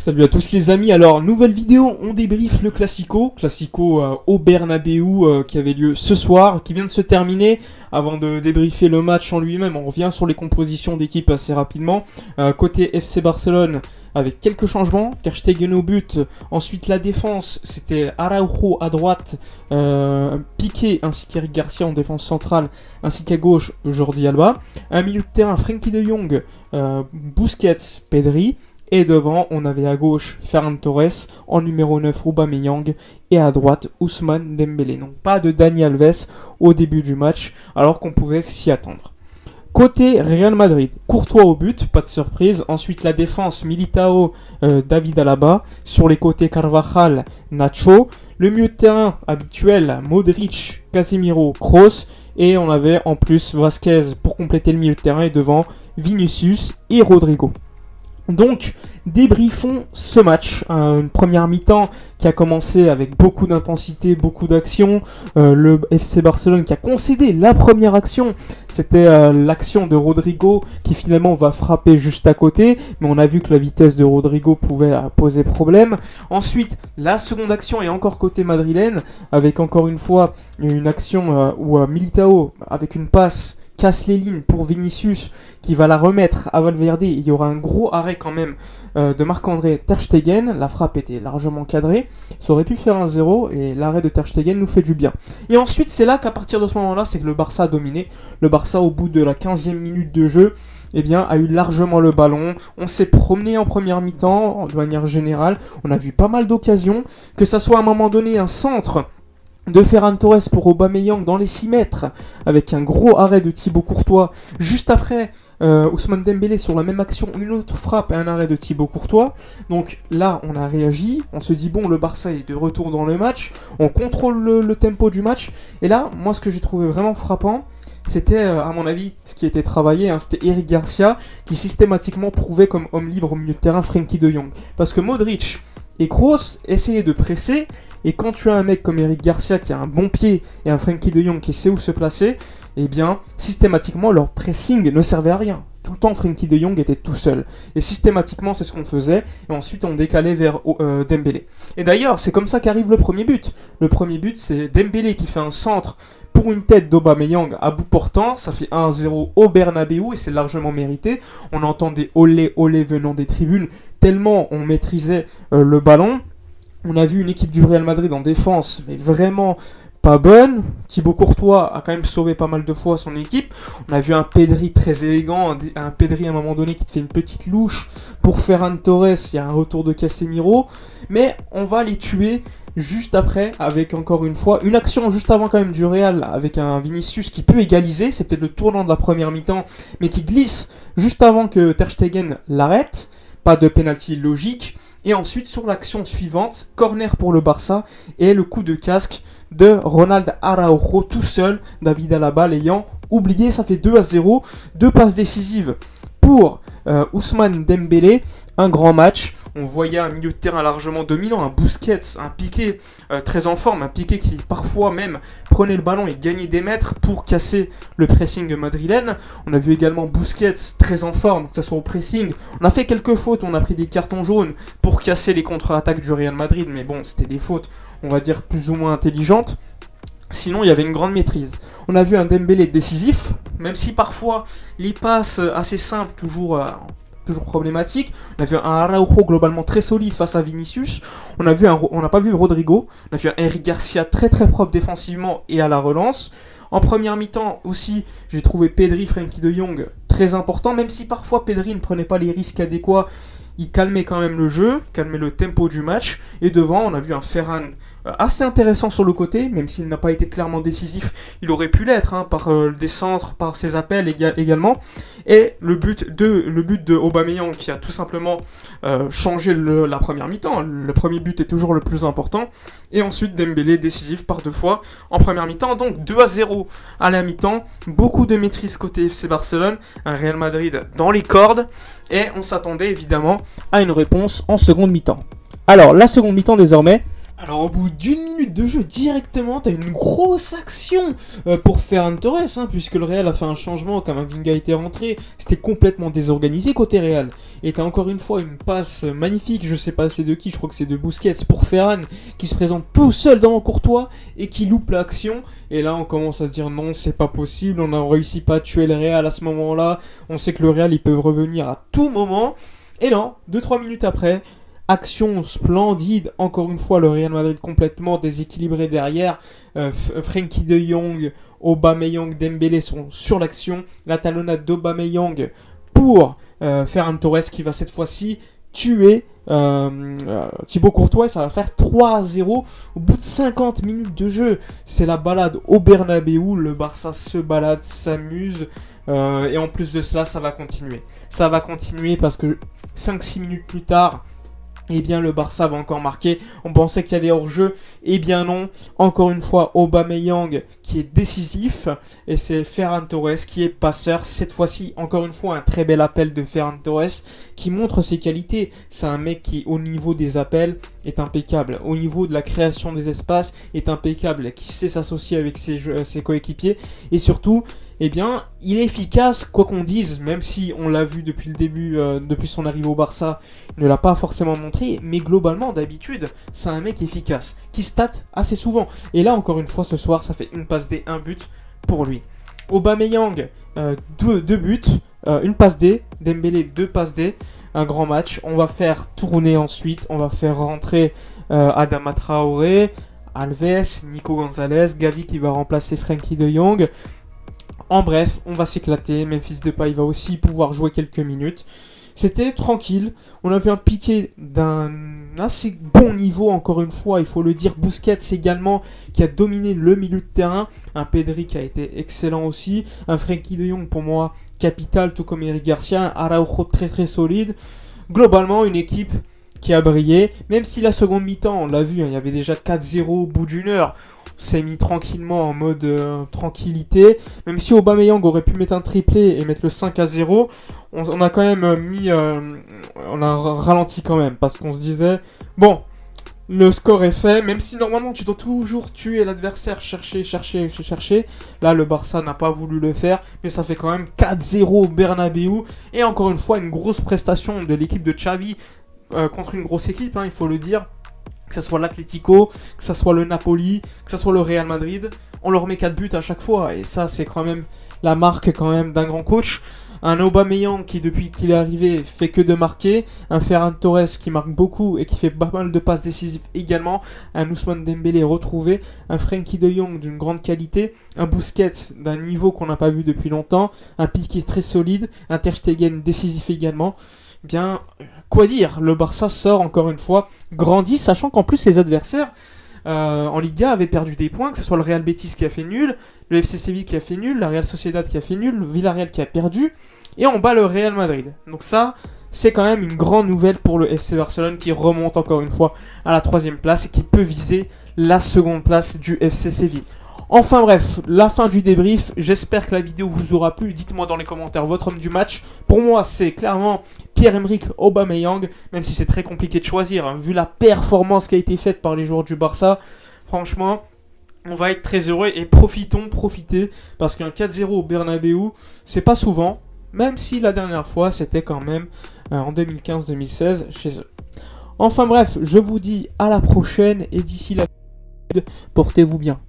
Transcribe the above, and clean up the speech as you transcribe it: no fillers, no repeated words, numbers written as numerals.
Salut à tous les amis, alors nouvelle vidéo, on débriefe le Classico au Bernabéu qui avait lieu ce soir, qui vient de se terminer. Avant de débriefer le match en lui-même, on revient sur les compositions d'équipe assez rapidement. Côté FC Barcelone, avec quelques changements, Ter Stegen au but, ensuite la défense, c'était Araujo à droite, Piqué ainsi qu'Eric Garcia en défense centrale, ainsi qu'à gauche Jordi Alba. Un milieu de terrain, Frenkie de Jong, Busquets, Pedri. Et devant, on avait à gauche Ferran Torres, en numéro 9 Aubameyang, et à droite Ousmane Dembélé. Donc pas de Dani Alves au début du match, alors qu'on pouvait s'y attendre. Côté Real Madrid, Courtois au but, pas de surprise. Ensuite la défense, Militao, David Alaba. Sur les côtés, Carvajal, Nacho. Le milieu de terrain habituel, Modric, Casemiro, Kroos. Et on avait en plus Vasquez pour compléter le milieu de terrain. Et devant, Vinicius et Rodrigo. Donc, débriefons ce match. Une première mi-temps qui a commencé avec beaucoup d'intensité, beaucoup d'action. Le FC Barcelone qui a concédé la première action. C'était l'action de Rodrigo qui finalement va frapper juste à côté. Mais on a vu que la vitesse de Rodrigo pouvait poser problème. Ensuite, la seconde action est encore côté madrilène. Avec encore une fois une action où Militao, avec une passe, casse les lignes pour Vinicius qui va la remettre à Valverde. Il y aura un gros arrêt quand même de Marc-André Ter Stegen. La frappe était largement cadrée. Ça aurait pu faire 1-0 et l'arrêt de Ter Stegen nous fait du bien. Et ensuite c'est là qu'à partir de ce moment-là, c'est que le Barça a dominé. Le Barça au bout de la 15e minute de jeu, a eu largement le ballon. On s'est promené en première mi-temps de manière générale. On a vu pas mal d'occasions. Que ça soit à un moment donné un centre de Ferran Torres pour Aubameyang dans les 6 mètres, avec un gros arrêt de Thibaut Courtois. Juste après, Ousmane Dembélé sur la même action, une autre frappe et un arrêt de Thibaut Courtois. Donc là, on a réagi, on se dit bon, le Barça est de retour dans le match, on contrôle le tempo du match. Et là, moi ce que j'ai trouvé vraiment frappant, c'était à mon avis ce qui était travaillé, c'était Eric Garcia qui systématiquement trouvait comme homme libre au milieu de terrain Frenkie de Jong. Parce que Modric et Kroos essayaient de presser. Et quand tu as un mec comme Eric Garcia qui a un bon pied et un Frenkie de Jong qui sait où se placer, systématiquement leur pressing ne servait à rien. Tout le temps Frenkie de Jong était tout seul. Et systématiquement c'est ce qu'on faisait. Et ensuite on décalait vers Dembélé. Et d'ailleurs c'est comme ça qu'arrive le premier but. Le premier but c'est Dembélé qui fait un centre pour une tête d'Aubameyang à bout portant. Ça fait 1-0 au Bernabéu et c'est largement mérité. On entendait olé olé venant des tribunes tellement on maîtrisait le ballon. On a vu une équipe du Real Madrid en défense, mais vraiment pas bonne. Thibaut Courtois a quand même sauvé pas mal de fois son équipe. On a vu un Pedri très élégant, un Pedri à un moment donné qui te fait une petite louche pour Ferran Torres. Il y a un retour de Casemiro. Mais on va les tuer juste après avec encore une fois une action juste avant quand même du Real avec un Vinicius qui peut égaliser. C'est peut-être le tournant de la première mi-temps, mais qui glisse juste avant que Ter Stegen l'arrête. Pas de pénalty logique. Et ensuite, sur l'action suivante, corner pour le Barça et le coup de casque de Ronald Araujo tout seul, David Alaba l'ayant oublié. Ça fait 2-0, 2 passes décisives pour Ousmane Dembélé. Un grand match. On voyait un milieu de terrain largement dominant, un Busquets, un Piqué très en forme, un Piqué qui parfois même prenait le ballon et gagnait des mètres pour casser le pressing madrilène. On a vu également Busquets très en forme, que ce soit au pressing. On a fait quelques fautes, on a pris des cartons jaunes pour casser les contre-attaques du Real Madrid, mais bon, c'était des fautes, on va dire, plus ou moins intelligentes. Sinon, il y avait une grande maîtrise. On a vu un Dembélé décisif, même si parfois les passes assez simples, toujours problématique. On a vu un Araujo globalement très solide face à Vinicius. On n'a pas vu Rodrigo. On a vu un Eric Garcia très très propre défensivement et à la relance. En première mi-temps aussi, j'ai trouvé Pedri, Frenkie de Jong très important, même si parfois Pedri ne prenait pas les risques adéquats. Il calmait quand même le jeu, calmait le tempo du match. Et devant, on a vu un Ferran assez intéressant sur le côté, même s'il n'a pas été clairement décisif. Il aurait pu l'être par des centres, par ses appels également. Et le but de Aubameyang qui a tout simplement changé la première mi-temps. Le premier but est toujours le plus important. Et ensuite Dembélé décisif par 2 fois en première mi-temps. Donc 2-0 à la mi-temps. Beaucoup de maîtrise côté FC Barcelone. Un Real Madrid dans les cordes. Et on s'attendait évidemment à une réponse en seconde mi-temps. Alors la seconde mi-temps désormais, Alors au bout d'une minute de jeu, directement, t'as une grosse action pour Ferran Torres, hein, puisque le Real a fait un changement, Camavinga était rentré, c'était complètement désorganisé côté Real. Et t'as encore une fois une passe magnifique, je sais pas c'est de qui, je crois que c'est de Busquets pour Ferran, qui se présente tout seul devant Courtois et qui loupe l'action. Et là on commence à se dire non, c'est pas possible, on n'a réussi pas à tuer le Real à ce moment-là, on sait que le Real ils peuvent revenir à tout moment. Et non, 2-3 minutes après, action splendide, encore une fois le Real Madrid complètement déséquilibré derrière. Frenkie de Jong, Aubameyang, Dembélé sont sur l'action. La talonnade d'Aubameyang pour Ferran Torres qui va cette fois-ci tuer Thibaut Courtois. Ça va faire 3-0 au bout de 50 minutes de jeu. C'est la balade au Bernabeu, le Barça se balade, s'amuse. Et en plus de cela, ça va continuer. Ça va continuer parce que 5-6 minutes plus tard, eh bien le Barça va encore marquer. On pensait qu'il y avait hors-jeu. Eh bien non. Encore une fois, Aubameyang qui est décisif. Et c'est Ferran Torres qui est passeur. Cette fois-ci, encore une fois, un très bel appel de Ferran Torres qui montre ses qualités. C'est un mec qui, au niveau des appels, est impeccable. Au niveau de la création des espaces, est impeccable. Qui sait s'associer avec ses coéquipiers. Et surtout, eh bien, il est efficace, quoi qu'on dise, même si on l'a vu depuis le début, depuis son arrivée au Barça, il ne l'a pas forcément montré, mais globalement, d'habitude, c'est un mec efficace, qui stat assez souvent. Et là, encore une fois, ce soir, ça fait une passe D, un but pour lui. Aubameyang, deux buts, une passe D, Dembélé, deux passes D, un grand match. On va faire tourner ensuite, on va faire rentrer Adama Traoré, Alves, Nico Gonzalez, Gavi qui va remplacer Frenkie de Jong. En bref, on va s'éclater. Memphis Depay va aussi pouvoir jouer quelques minutes. C'était tranquille. On a vu un piqué d'un assez bon niveau, encore une fois, il faut le dire. Busquets également, qui a dominé le milieu de terrain. Un Pedri qui a été excellent aussi. Un Frenkie de Jong, pour moi, capital, tout comme Eric Garcia. Un Araujo très très solide. Globalement, une équipe qui a brillé. Même si la seconde mi-temps, on l'a vu, hein, il y avait déjà 4-0 au bout d'une heure. S'est mis tranquillement en mode tranquillité. Même si Aubameyang aurait pu mettre un triplé et mettre le 5-0, on a quand même on a ralenti quand même. Parce qu'on se disait, bon, le score est fait. Même si normalement tu dois toujours tuer l'adversaire, chercher. Là, le Barça n'a pas voulu le faire. Mais ça fait quand même 4-0 au Bernabeu. Et encore une fois, une grosse prestation de l'équipe de Xavi contre une grosse équipe, hein, il faut le dire. Que ce soit l'Atlético, que ce soit le Napoli, que ce soit le Real Madrid, on leur met 4 buts à chaque fois. Et ça, c'est quand même la marque quand même d'un grand coach. Un Aubameyang qui, depuis qu'il est arrivé, fait que de marquer. Un Ferran Torres qui marque beaucoup et qui fait pas mal de passes décisives également. Un Ousmane Dembélé retrouvé. Un Frenkie de Jong d'une grande qualité. Un Busquets d'un niveau qu'on n'a pas vu depuis longtemps. Un Piqué très solide. Un Ter Stegen décisif également. Bien, quoi dire, le Barça sort encore une fois grandi, sachant qu'en plus les adversaires en Liga avaient perdu des points, que ce soit le Real Betis qui a fait nul, le FC Séville qui a fait nul, la Real Sociedad qui a fait nul, le Villarreal qui a perdu, et on bat le Real Madrid. Donc ça, c'est quand même une grande nouvelle pour le FC Barcelone qui remonte encore une fois à la 3ème place et qui peut viser la 2ème place du FC Séville. Enfin bref, la fin du débrief, j'espère que la vidéo vous aura plu, dites-moi dans les commentaires votre homme du match. Pour moi c'est clairement Pierre-Emerick Aubameyang, même si c'est très compliqué de choisir, hein, vu la performance qui a été faite par les joueurs du Barça. Franchement, on va être très heureux et profitez, parce qu'un 4-0 au Bernabeu, c'est pas souvent, même si la dernière fois c'était quand même en 2015-2016 chez eux. Enfin bref, je vous dis à la prochaine et d'ici là, portez-vous bien.